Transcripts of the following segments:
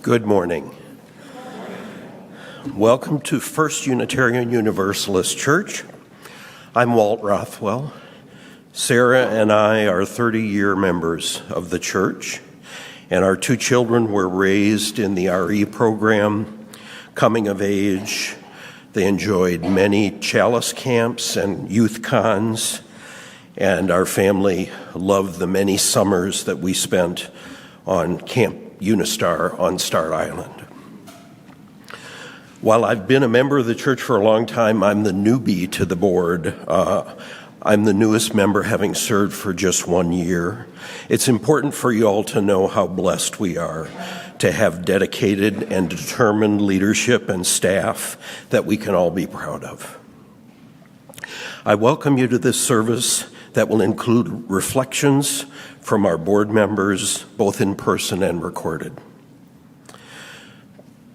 Good morning. Welcome to First Unitarian Universalist Church. I'm Walt Rothwell. Sarah and I are 30-year members of the church, and our two children were raised in the RE program. Coming of age, they enjoyed many chalice camps and youth cons, and our family loved the many summers that we spent on Camp Unistar on Star Island. While I've been a member of the church for a long time, I'm the newbie to the board. I'm the newest member, having served for just 1 year. It's important for you all to know how blessed we are to have dedicated and determined leadership and staff that we can all be proud of. I welcome you to this service that will include reflections from our board members, both in person and recorded.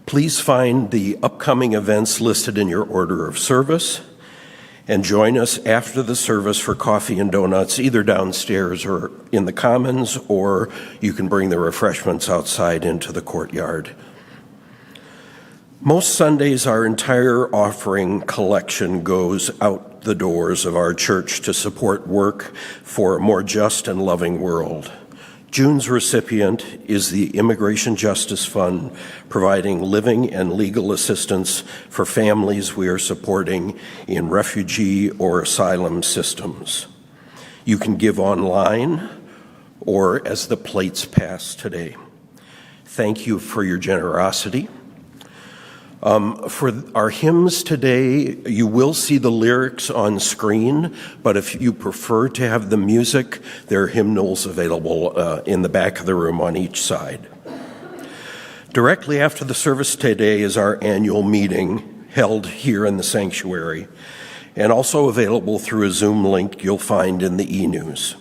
Please find the upcoming events listed in your order of service and join us after the service for coffee and donuts, either downstairs or in the commons, or you can bring the refreshments outside into the courtyard. Most Sundays, our entire offering collection goes out the doors of our church to support work for a more just and loving world. June's recipient is the Immigration Justice Fund, providing living and legal assistance for families we are supporting in refugee or asylum systems. You can give online or as the plates pass today. Thank you for your generosity. For our hymns today, you will see the lyrics on screen, but if you prefer to have the music, there are hymnals available in the back of the room on each side. Directly after the service today is our annual meeting held here in the sanctuary, and also available through a Zoom link you'll find in the e-news.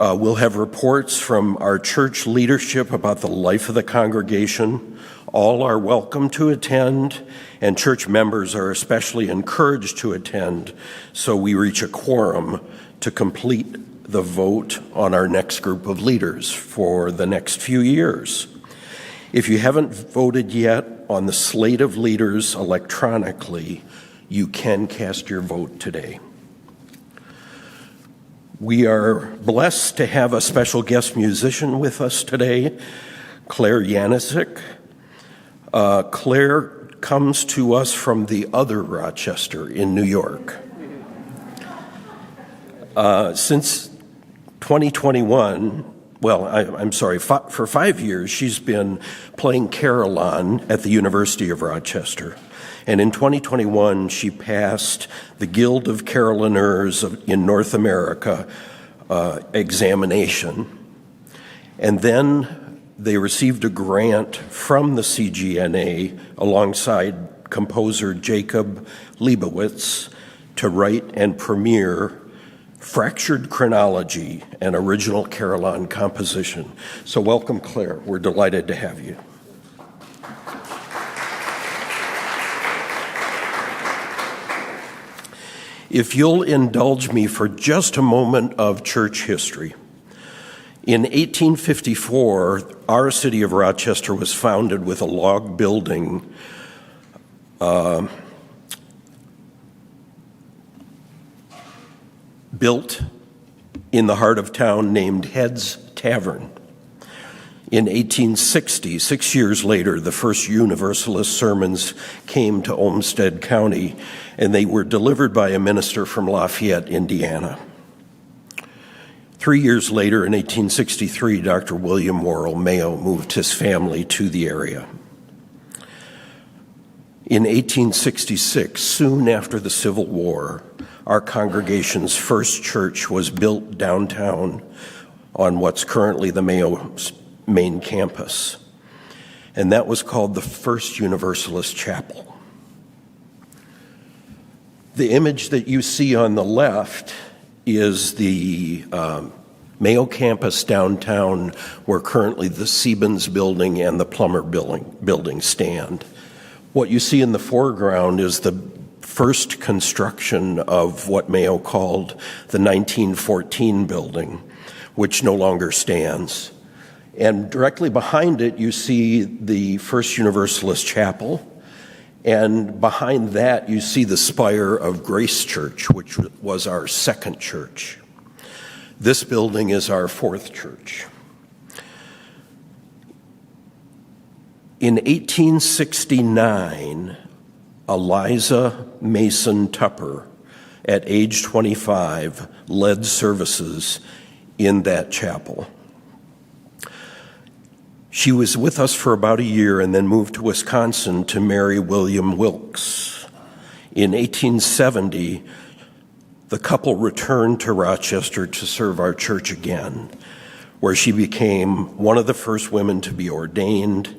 We'll have reports from our church leadership about the life of the congregation. All are welcome to attend, and church members are especially encouraged to attend so we reach a quorum to complete the vote on our next group of leaders for the next few years. If you haven't voted yet on the slate of leaders electronically, you can cast your vote today. We are blessed to have a special guest musician with us today, Claire Yanisik. Claire comes to us from the other Rochester in New York. Since 2021, for 5 years, she's been playing carillon at the University of Rochester. And in 2021, she passed the Guild of Carillonneurs in North America examination. And then they received a grant from the CGNA alongside composer Jacob Leibowitz to write and premiere Fractured Chronology, an original carillon composition. So welcome, Claire. We're delighted to have you. If you'll indulge me for just a moment of church history. In 1854, our city of Rochester was founded with a log building built in the heart of town named Head's Tavern. In 1860, 6 years later, the first Universalist sermons came to Olmsted County, and they were delivered by a minister from Lafayette, Indiana. 3 years later, in 1863, Dr. William Worrell Mayo moved his family to the area. In 1866, soon after the Civil War, our congregation's first church was built downtown on what's currently the Mayo main campus, and that was called the First Universalist Chapel. The image that you see on the left is the Mayo campus downtown, where currently the Siebens building and the Plummer building stand. What you see in the foreground is the first construction of what Mayo called the 1914 building, which no longer stands. And directly behind it, you see the First Universalist Chapel. And behind that, you see the spire of Grace Church, which was our second church. This building is our fourth church. In 1869, Eliza Mason Tupper, at age 25, led services in that chapel. She was with us for about a year and then moved to Wisconsin to marry William Wilkes. In 1870, the couple returned to Rochester to serve our church again, where she became one of the first women to be ordained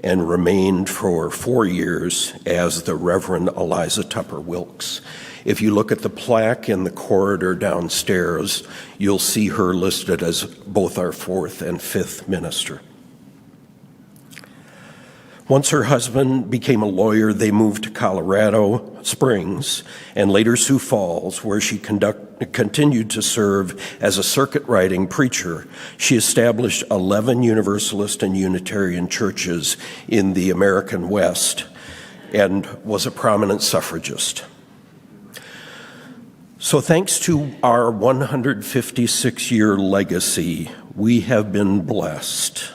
and remained for 4 years as the Reverend Eliza Tupper Wilkes. If you look at the plaque in the corridor downstairs, you'll see her listed as both our fourth and fifth minister. Once her husband became a lawyer, they moved to Colorado Springs and later Sioux Falls, where she continued to serve as a circuit-riding preacher. She established 11 Universalist and Unitarian churches in the American West and was a prominent suffragist. So thanks to our 156-year legacy, we have been blessed.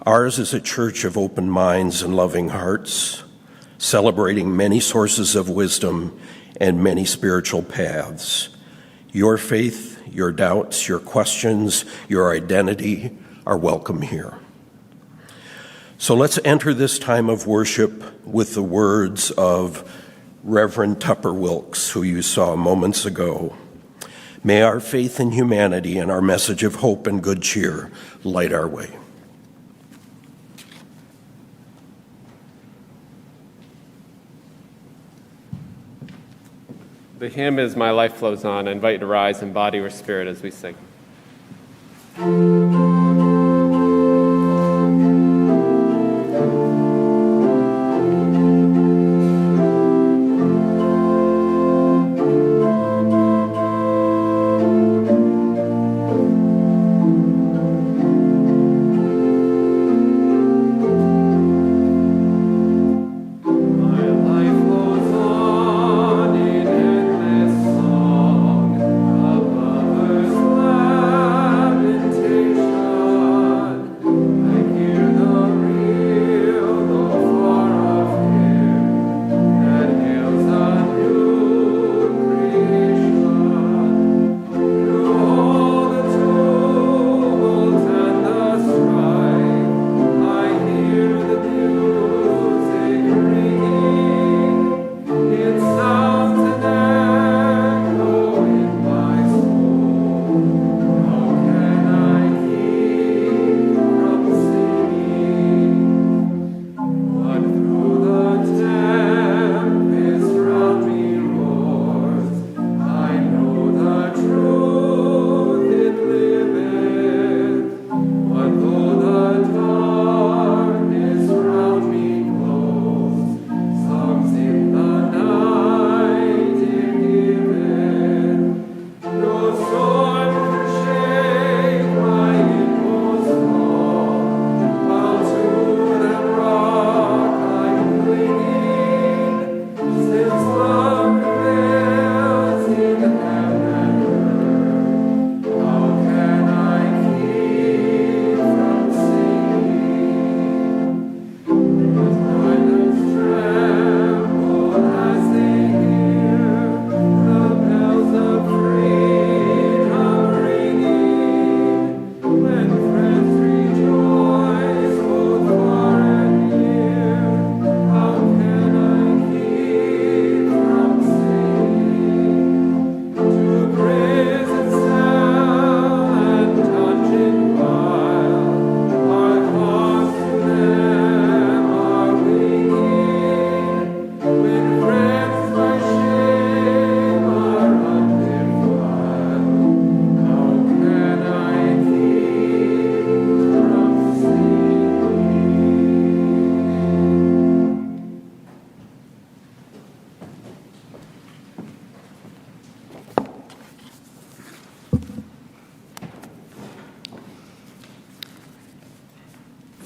Ours is a church of open minds and loving hearts, celebrating many sources of wisdom and many spiritual paths. Your faith, your doubts, your questions, your identity are welcome here. So let's enter this time of worship with the words of Reverend Tupper Wilkes, who you saw moments ago. May our faith in humanity and our message of hope and good cheer light our way. The hymn is My Life Flows On. I invite you to rise in body or spirit as we sing. Above earth's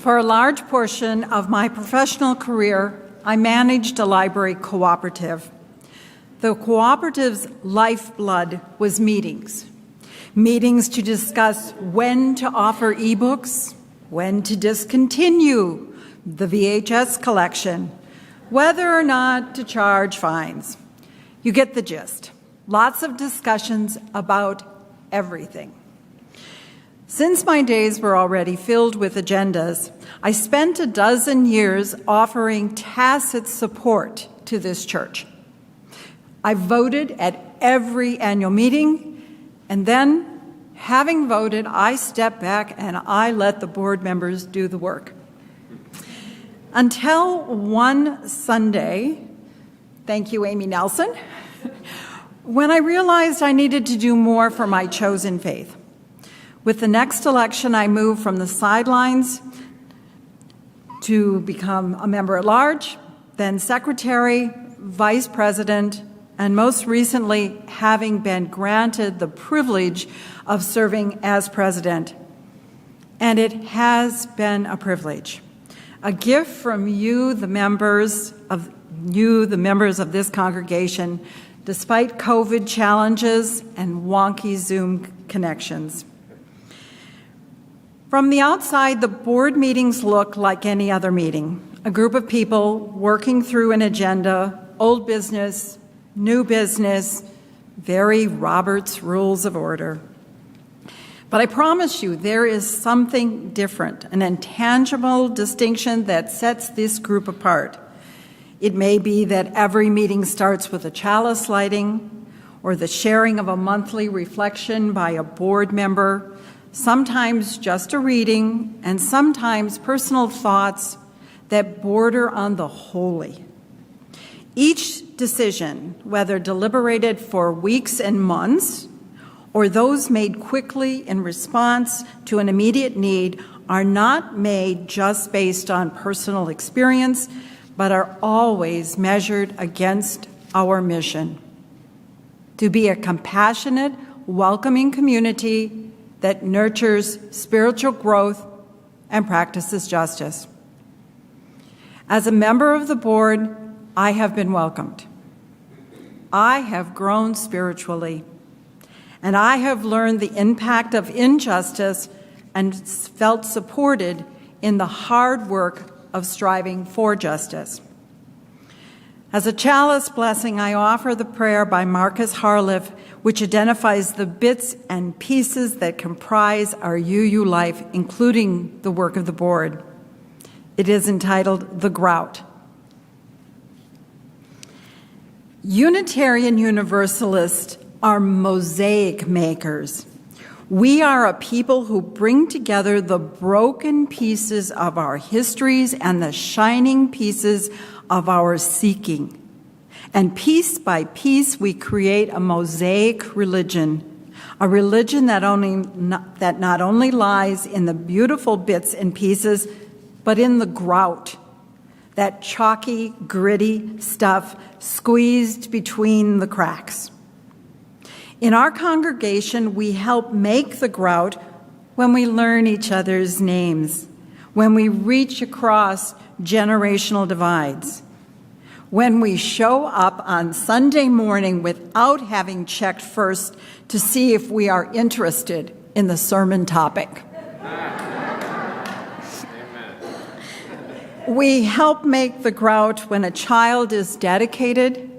For a large portion of my professional career, I managed a library cooperative. The cooperative's lifeblood was meetings. Meetings to discuss when to offer ebooks, when to discontinue the VHS collection, whether or not to charge fines. You get the gist. Lots of discussions about everything. Since my days were already filled with agendas, I spent a dozen years offering tacit support to this church. I voted at every annual meeting, and then, having voted, I stepped back and I let the board members do the work. Until one Sunday, thank you, Amy Nelson, when I realized I needed to do more for my chosen faith. With the next election, I moved from the sidelines to become a member at large, then secretary, vice president, and most recently, having been granted the privilege of serving as president. And it has been a privilege, a gift from you, the members of this congregation, despite COVID challenges and wonky Zoom connections. From the outside, the board meetings look like any other meeting, a group of people working through an agenda, old business, new business, very Robert's Rules of Order. But I promise you, there is something different, an intangible distinction that sets this group apart. It may be that every meeting starts with a chalice lighting, or the sharing of a monthly reflection by a board member, sometimes just a reading, and sometimes personal thoughts that border on the holy. Each decision, whether deliberated for weeks and months, or those made quickly in response to an immediate need, are not made just based on personal experience, but are always measured against our mission: to be a compassionate, welcoming community that nurtures spiritual growth and practices justice. As a member of the board, I have been welcomed. I have grown spiritually, and I have learned the impact of injustice and felt supported in the hard work of striving for justice. As a chalice blessing, I offer the prayer by Marcus Harliffe, which identifies the bits and pieces that comprise our UU life, including the work of the board. It is entitled The Grout. Unitarian Universalists are mosaic makers. We are a people who bring together the broken pieces of our histories and the shining pieces of our seeking. And piece by piece, we create a mosaic religion, a religion that not only lies in the beautiful bits and pieces, but in the grout, that chalky, gritty stuff squeezed between the cracks. In our congregation, we help make the grout when we learn each other's names, when we reach across generational divides, when we show up on Sunday morning without having checked first to see if we are interested in the sermon topic. We help make the grout when a child is dedicated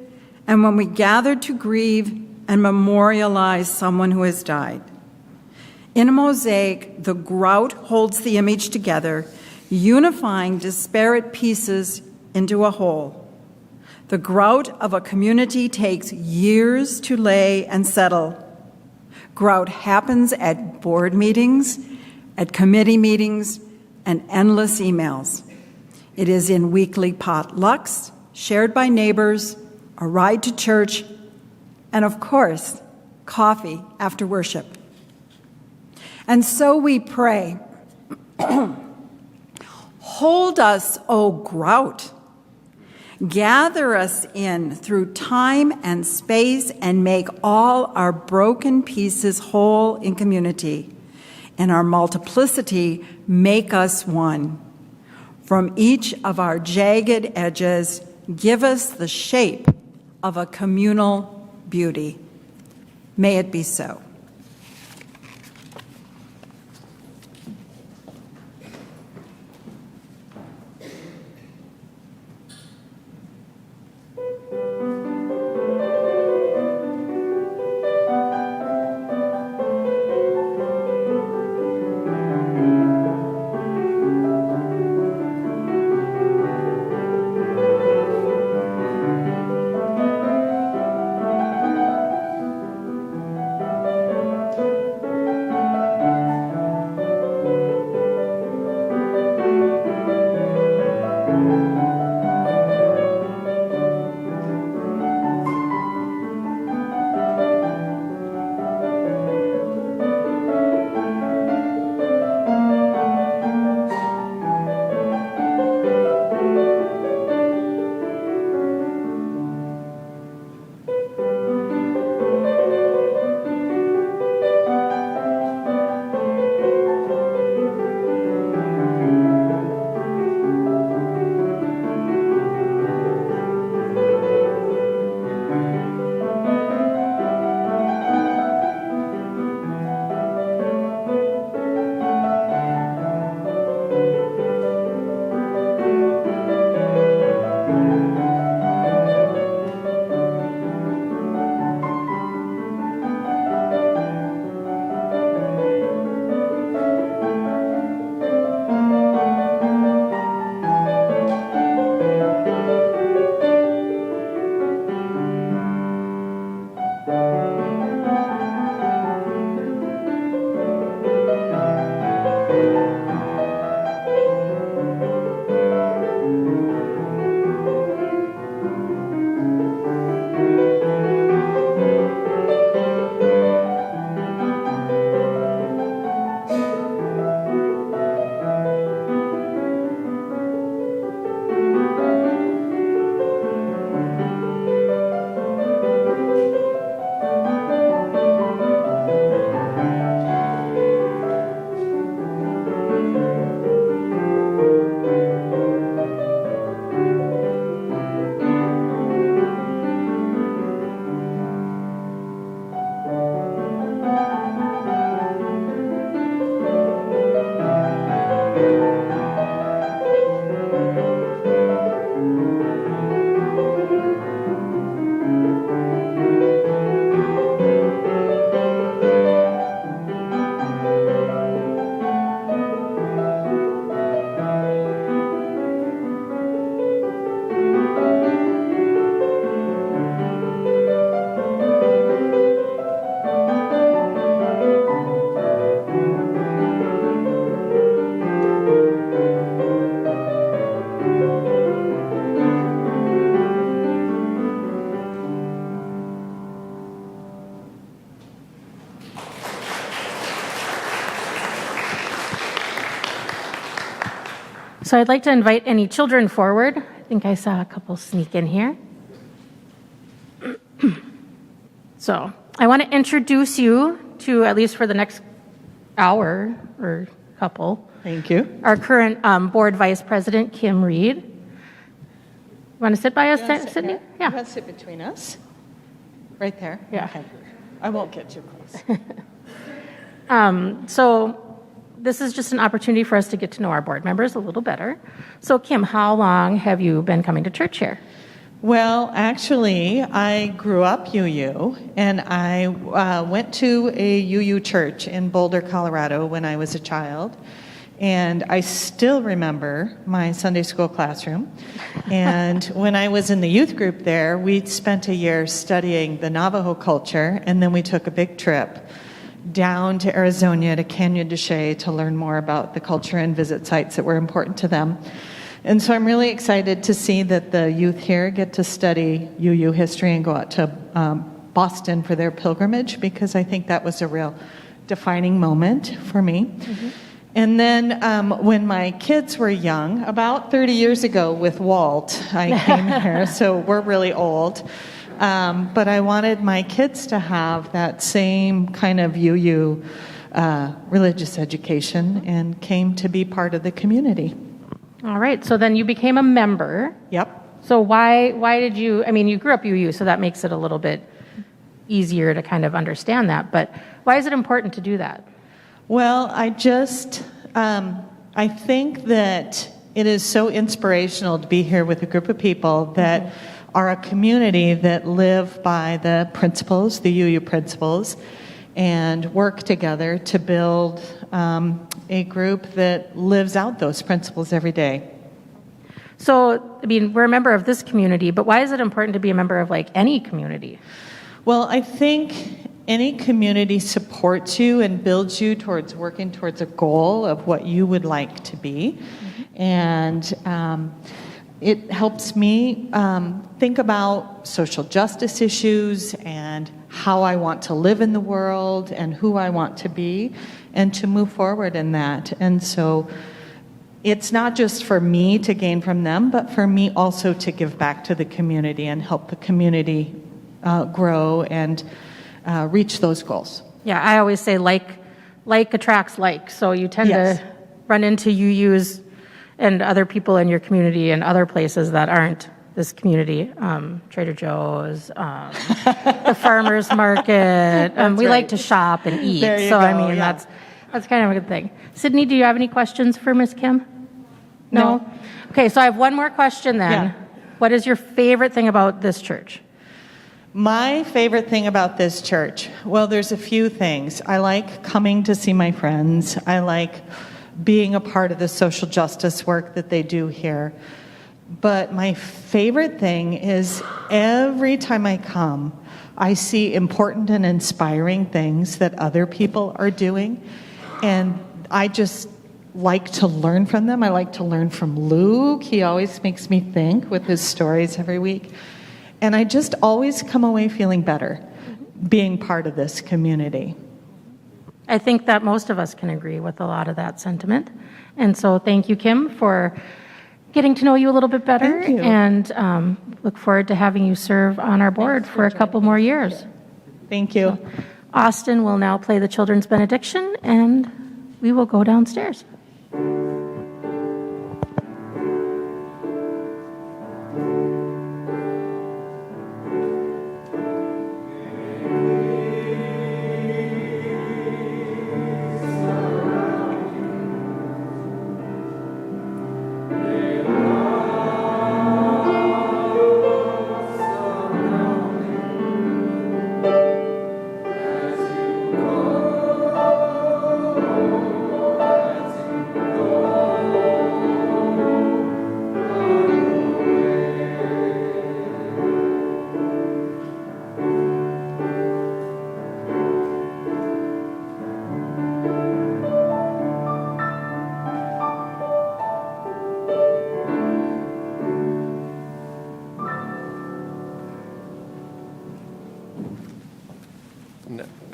and when we gather to grieve and memorialize someone who has died. In a mosaic, the grout holds the image together, unifying disparate pieces into a whole. The grout of a community takes years to lay and settle. Grout happens at board meetings, at committee meetings, and endless emails. It is in weekly potlucks, shared by neighbors, a ride to church, and of course, coffee after worship. And so we pray, hold us, O grout. Gather us in through time and space and make all our broken pieces whole in community. In our multiplicity, make us one. From each of our jagged edges, give us the shape of a communal beauty. May it be so. So I'd like to invite any children forward. I think I saw a couple sneak in here. So I want to introduce you to, at least for the next hour or couple, Thank you. our current board vice president, Kim Reed. You want to sit by us, Sydney? You Yeah. want to sit between us? Right there? Yeah. Okay. I won't get too close. So this is just an opportunity for us to get to know our board members a little better. So Kim, how long have you been coming to church here? Well, actually, I grew up UU, and I went to a UU church in Boulder, Colorado when I was a child. And I still remember my Sunday school classroom. And when I was in the youth group there, we spent a year studying the Navajo culture, and then we took a big trip down to Arizona to Canyon de Chelly to learn more about the culture and visit sites that were important to them. And so I'm really excited to see that the youth here get to study UU history and go out to Boston for their pilgrimage, because I think that was a real defining moment for me. Mm-hmm. And then when my kids were young, about 30 years ago with Walt, I came here, so we're really old. But I wanted my kids to have that same kind of UU religious education and came to be part of the community. All right, so then you became a member. Yep. So why did you, I mean, you grew up UU, so that makes it a little bit easier to kind of understand that, but why is it important to do that? Well, I think that it is so inspirational to be here with a group of people that are a community that live by the principles, the UU principles, and work together to build a group that lives out those principles every day. So, I mean, we're a member of this community, but why is it important to be a member of like any community? Well, I think any community supports you and builds you towards working towards a goal of what you would like to be. And it helps me think about social justice issues and how I want to live in the world and who I want to be and to move forward in that. And so it's not just for me to gain from them, but for me also to give back to the community and help the community grow and reach those goals. Yeah, I always say like attracts like. So you tend Yes. to run into UUs and other people in your community and other places that aren't this community, Trader Joe's, the farmer's market. We like to shop and eat. There you So, I go, mean, yeah. that's kind of a good thing. Sydney, do you have any questions for Ms. Kim? No. Okay, so I have one more question then. Yeah. What is your favorite thing about this church? My favorite thing about this church, well, there's a few things. I like coming to see my friends. I like being a part of the social justice work that they do here. But my favorite thing is every time I come, I see important and inspiring things that other people are doing. And I just like to learn from them. I like to learn from Luke. He always makes me think with his stories every week. And I just always come away feeling better being part of this community. I think that most of us can agree with a lot of that sentiment. And so thank you, Kim, for getting to know you a little bit better. Thank you. And look forward to having you serve on our board for a couple more years. Thank you. Austin will now play the children's benediction, and we will go downstairs.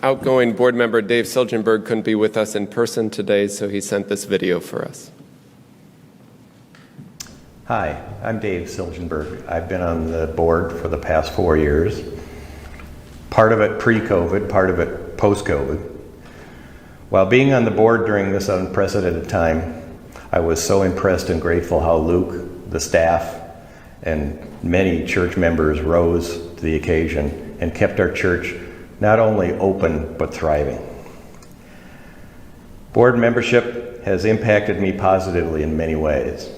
Outgoing board member Dave Silgenberg couldn't be with us in person today, so he sent this video for us. Hi, I'm Dave Silgenberg. I've been on the board for the past 4 years. Part of it pre-COVID, part of it post-COVID. While being on the board during this unprecedented time, I was so impressed and grateful how Luke, the staff, and many church members rose to the occasion and kept our church not only open, but thriving. Board membership has impacted me positively in many ways.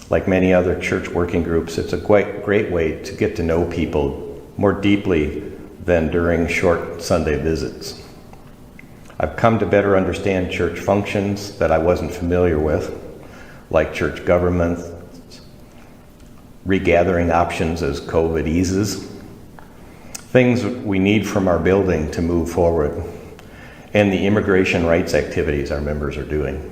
Like many other church working groups, it's a great way to get to know people more deeply than during short Sunday visits. I've come to better understand church functions that I wasn't familiar with, like church government, regathering options as COVID eases, things we need from our building to move forward, and the immigration rights activities our members are doing.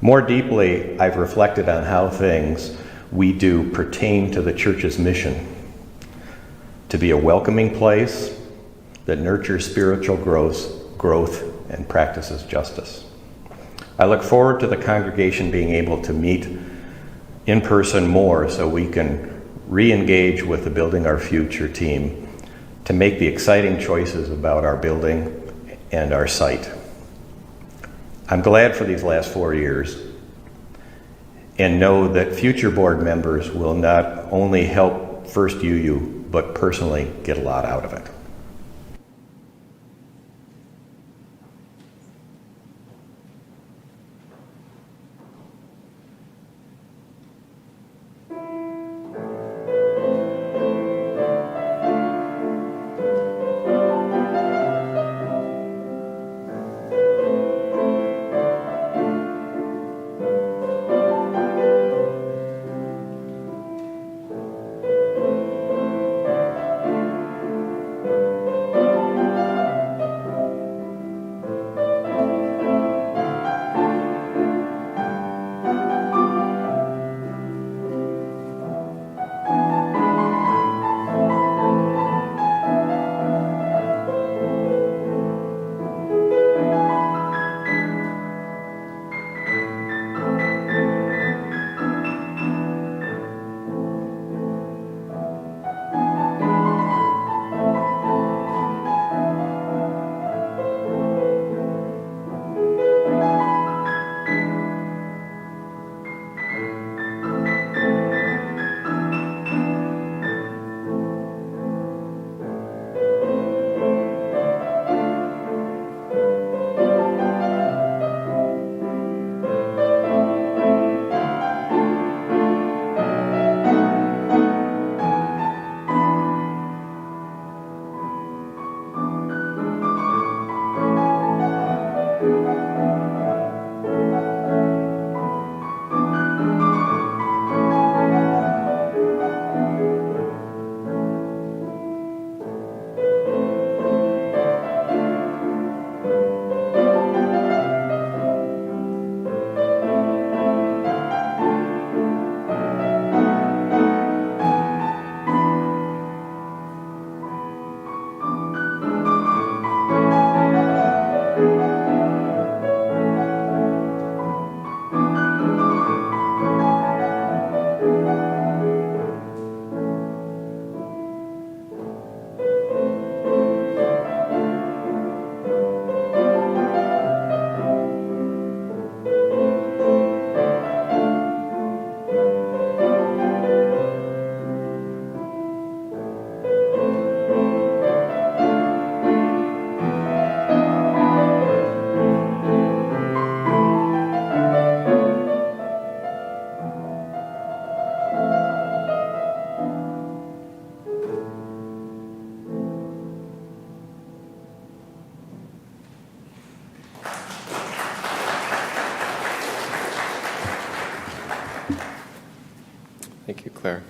More deeply, I've reflected on how things we do pertain to the church's mission, to be a welcoming place that nurtures spiritual growth and practices justice. I look forward to the congregation being able to meet in person more so we can re-engage with the Building Our Future team to make the exciting choices about our building and our site. I'm glad for these last 4 years. And know that future board members will not only help First UU, but personally get a lot out of it. Thank you, Claire.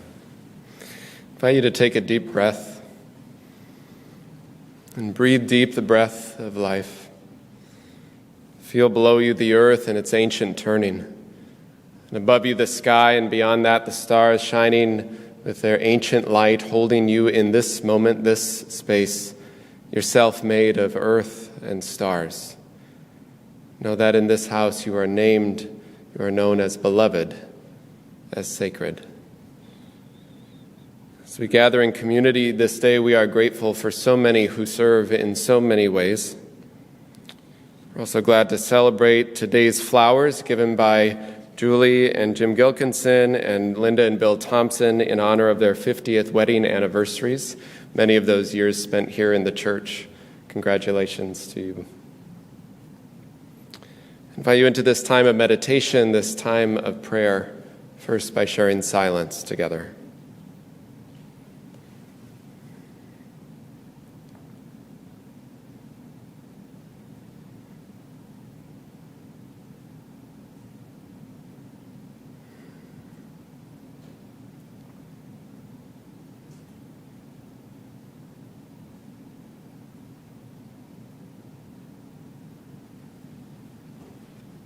I invite you to take a deep breath and breathe deep the breath of life. Feel below you the earth and its ancient turning, and above you the sky, and beyond that the stars shining with their ancient light, holding you in this moment, this space, yourself made of earth and stars. Know that in this house you are named, you are known as beloved, as sacred. As we gather in community this day, we are grateful for so many who serve in so many ways. We're also glad to celebrate today's flowers given by Julie and Jim Gilkinson and Linda and Bill Thompson in honor of their 50th wedding anniversaries, many of those years spent here in the church. Congratulations to you. I invite you into this time of meditation, this time of prayer, first by sharing silence together.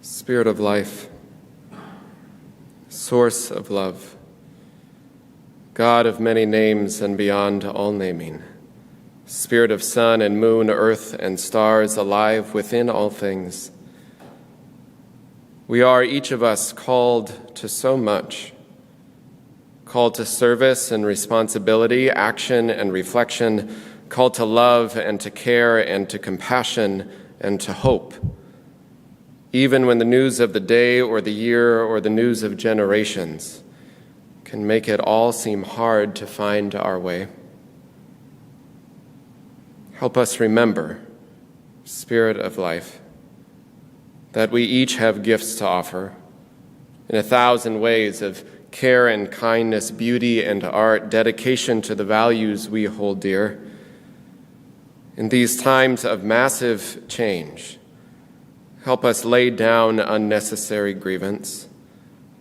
Spirit of life, source of love, God of many names and beyond all naming, Spirit of sun and moon, earth and stars, alive within all things. We are, each of us, called to so much, called to service and responsibility, action and reflection, called to love and to care and to compassion and to hope. even when the news of the day or the year or the news of generations can make it all seem hard to find our way. Help us remember, Spirit of life, that we each have gifts to offer in 1,000 ways of care and kindness, beauty and art, dedication to the values we hold dear. In these times of massive change, help us lay down unnecessary grievance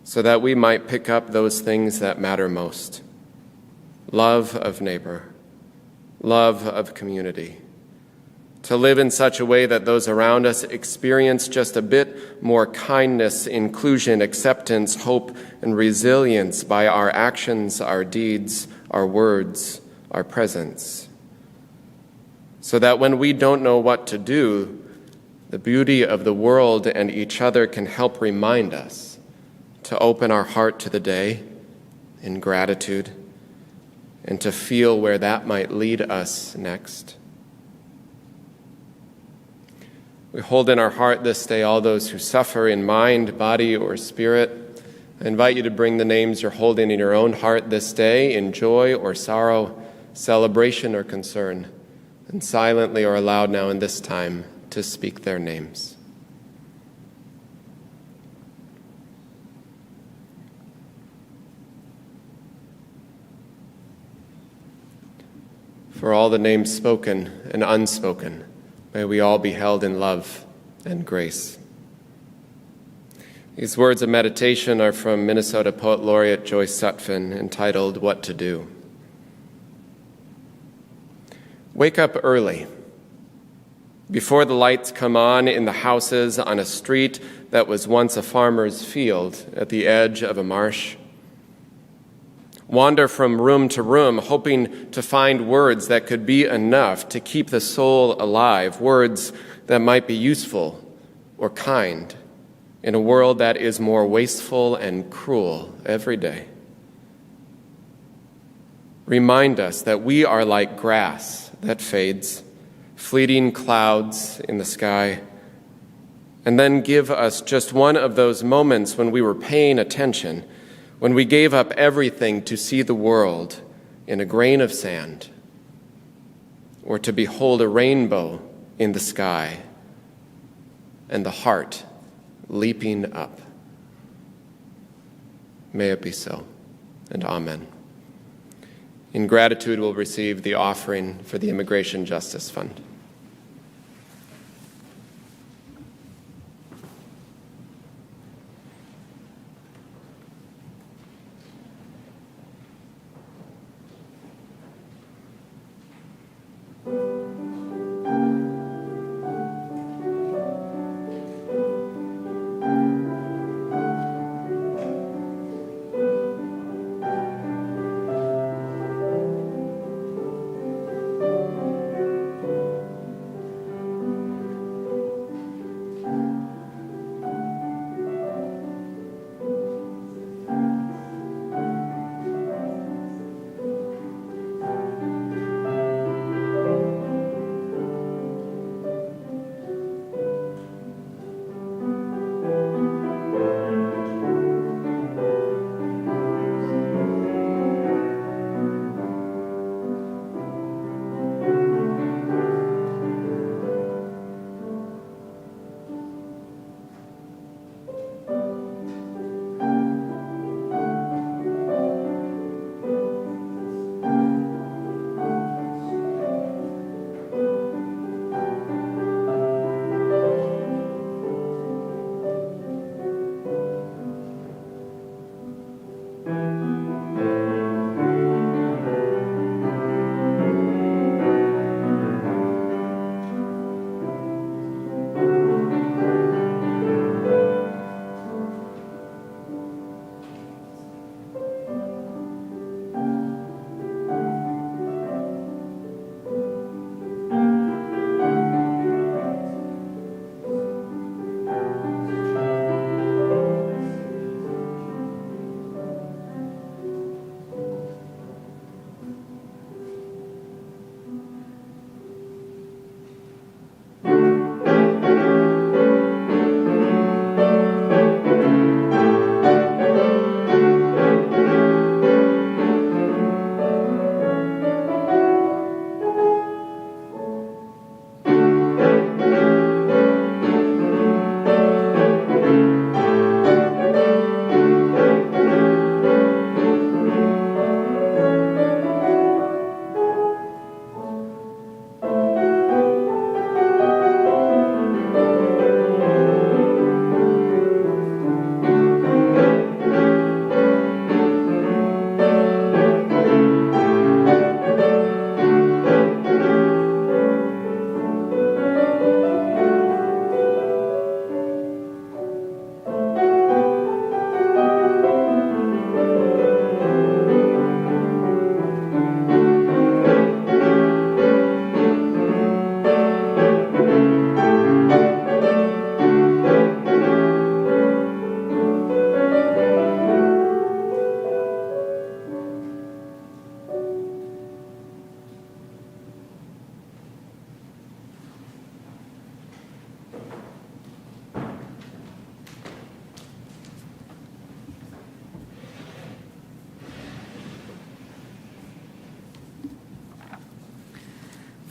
so that we might pick up those things that matter most: love of neighbor, love of community, to live in such a way that those around us experience just a bit more kindness, inclusion, acceptance, hope, and resilience by our actions, our deeds, our words, our presence. So that when we don't know what to do, the beauty of the world and each other can help remind us to open our heart to the day in gratitude and to feel where that might lead us next. We hold in our heart this day all those who suffer in mind, body, or spirit. I invite you to bring the names you're holding in your own heart this day in joy or sorrow, celebration or concern, and silently or aloud now in this time to speak their names. For all the names spoken and unspoken, may we all be held in love and grace. These words of meditation are from Minnesota Poet Laureate Joyce Sutphin, entitled "What to Do." Wake up early, before the lights come on in the houses on a street that was once a farmer's field at the edge of a marsh. Wander from room to room, hoping to find words that could be enough to keep the soul alive, words that might be useful or kind in a world that is more wasteful and cruel every day. Remind us that we are like grass that fades, fleeting clouds in the sky, and then give us just one of those moments when we were paying attention, when we gave up everything to see the world in a grain of sand, or to behold a rainbow in the sky, and the heart leaping up. May it be so, and amen. In gratitude, we'll receive the offering for the Immigration Justice Fund.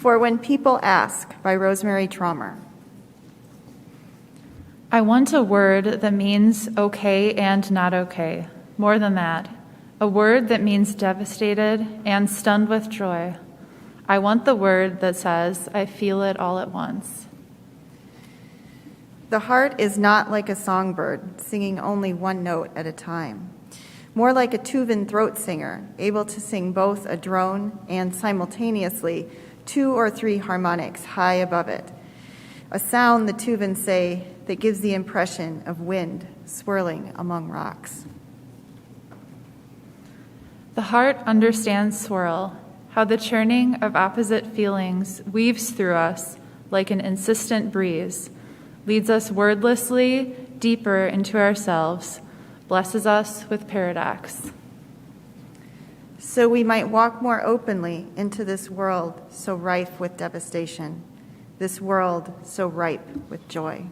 For When People Ask by Rosemary Traumer. I want a word that means okay and not okay. More than that, a word that means devastated and stunned with joy. I want the word that says, I feel it all at once. The heart is not like a songbird, singing only one note at a time. More like a Tuvan throat singer, able to sing both a drone and simultaneously 2 or 3 harmonics high above it. A sound, the Tuvans say, that gives the impression of wind swirling among rocks. The heart understands swirl, how the churning of opposite feelings weaves through us like an insistent breeze, leads us wordlessly deeper into ourselves, blesses us with paradox. So we might walk more openly into this world so rife with devastation, this world so ripe with joy.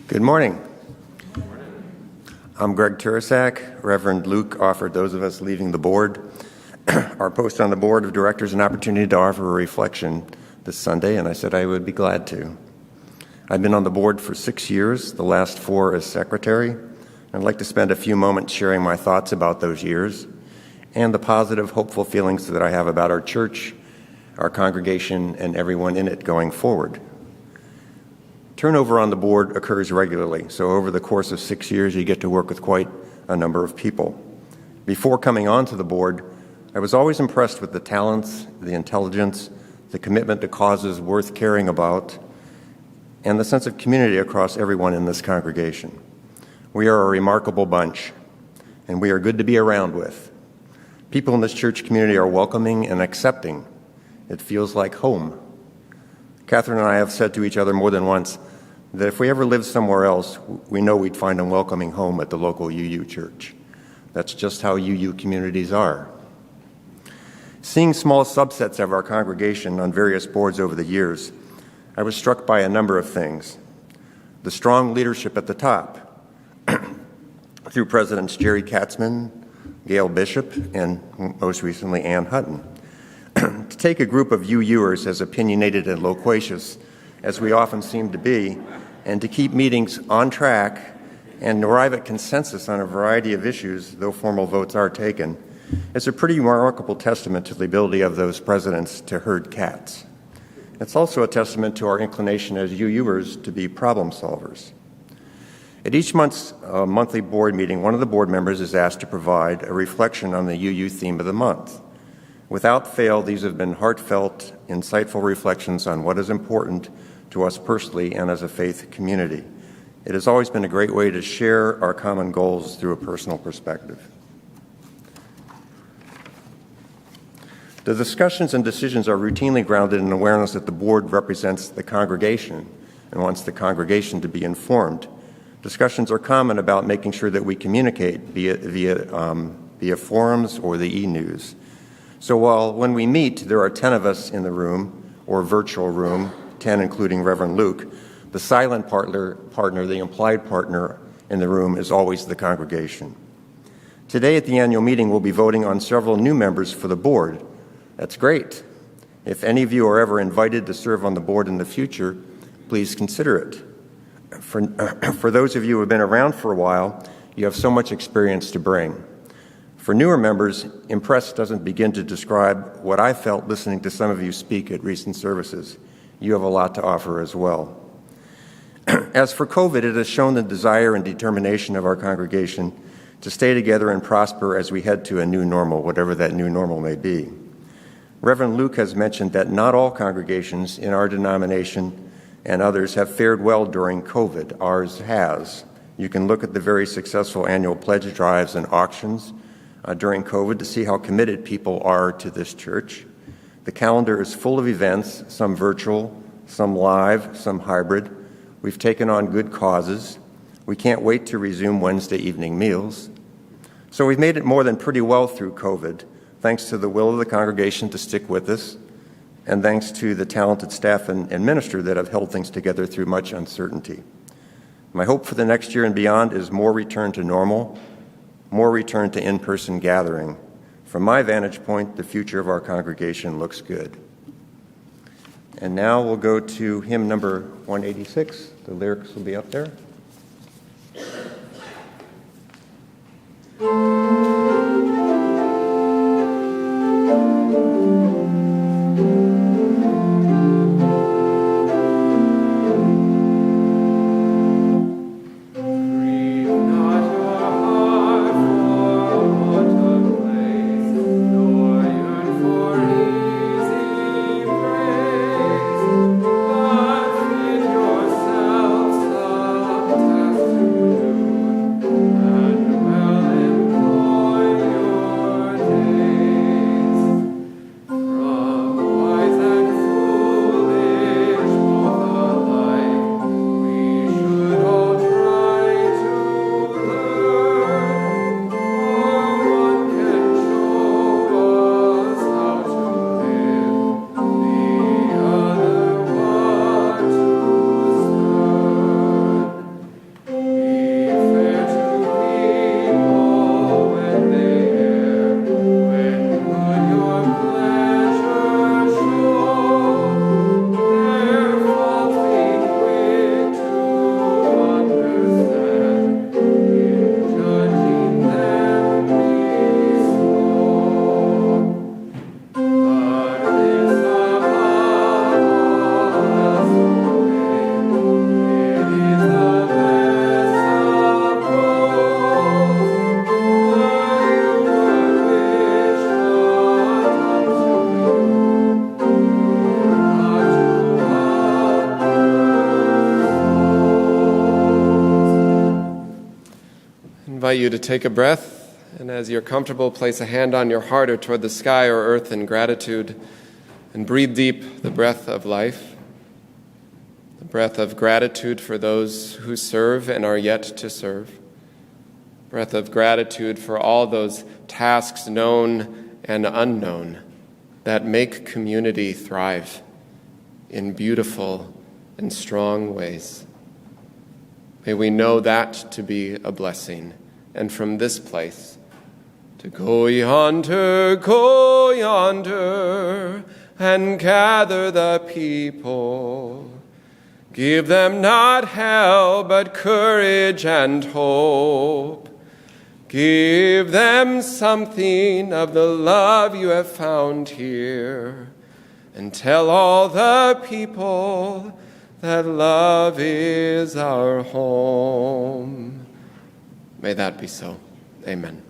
Good morning. I'm Greg Turasak. Reverend Luke offered those of us leaving the board our post on the board of directors an opportunity to offer a reflection this Sunday, and I said I would be glad to. I've been on the board for 6 years, the last 4 as secretary. I'd like to spend a few moments sharing my thoughts about those years and the positive, hopeful feelings that I have about our church, our congregation, and everyone in it going forward. Turnover on the board occurs regularly, so over the course of 6 years, you get to work with quite a number of people. Before coming onto the board, I was always impressed with the talents, the intelligence, the commitment to causes worth caring about, and the sense of community across everyone in this congregation. We are a remarkable bunch, and we are good to be around with. People in this church community are welcoming and accepting. It feels like home. Catherine and I have said to each other more than once that if we ever lived somewhere else, we know we'd find a welcoming home at the local UU church. That's just how UU communities are. Seeing small subsets of our congregation on various boards over the years, I was struck by a number of things. The strong leadership at the top, through Presidents Jerry Katzman, Gail Bishop, and most recently Ann Hutton. To take a group of UUers as opinionated and loquacious as we often seem to be, and to keep meetings on track and arrive at consensus on a variety of issues, though formal votes are taken, is a pretty remarkable testament to the ability of those presidents to herd cats. It's also a testament to our inclination as UUers to be problem solvers. At each month's monthly board meeting, one of the board members is asked to provide a reflection on the UU theme of the month. Without fail, these have been heartfelt, insightful reflections on what is important to us personally and as a faith community. It has always been a great way to share our common goals through a personal perspective. The discussions and decisions are routinely grounded in awareness that the board represents the congregation and wants the congregation to be informed. Discussions are common about making sure that we communicate via forums or the e-news. So while when we meet, there are 10 of us in the room, or virtual room, 10 including Reverend Luke, the silent partner, the implied partner in the room is always the congregation. Today at the annual meeting, we'll be voting on several new members for the board. That's great. If any of you are ever invited to serve on the board in the future, please consider it. For those of you who have been around for a while, you have so much experience to bring. For newer members, impressed doesn't begin to describe what I felt listening to some of you speak at recent services. You have a lot to offer as well. As for COVID, it has shown the desire and determination of our congregation to stay together and prosper as we head to a new normal, whatever that new normal may be. Reverend Luke has mentioned that not all congregations in our denomination and others have fared well during COVID. Ours has. You can look at the very successful annual pledge drives and auctions during COVID to see how committed people are to this church. The calendar is full of events, some virtual, some live, some hybrid. We've taken on good causes. We can't wait to resume Wednesday evening meals. So we've made it more than pretty well through COVID, thanks to the will of the congregation to stick with us, and thanks to the talented staff and minister that have held things together through much uncertainty. My hope for the next year and beyond is more return to normal, more return to in-person gathering. From my vantage point, the future of our congregation looks good. And now we'll go to hymn number 186. The lyrics will be up there. Yourselves invite you to take a breath, and as you're comfortable, place a hand on your heart or toward the sky or earth in gratitude, and breathe deep the breath of life, the breath of gratitude for those who serve and are yet to serve, breath of gratitude for all those tasks known and unknown that make community thrive in beautiful and strong ways. May we know that to be a blessing, and from this place to go yonder, and gather the people. Give them not hell, but courage and hope. Give them something of the love you have found here, and tell all the people that love is our home. May that be so. Amen.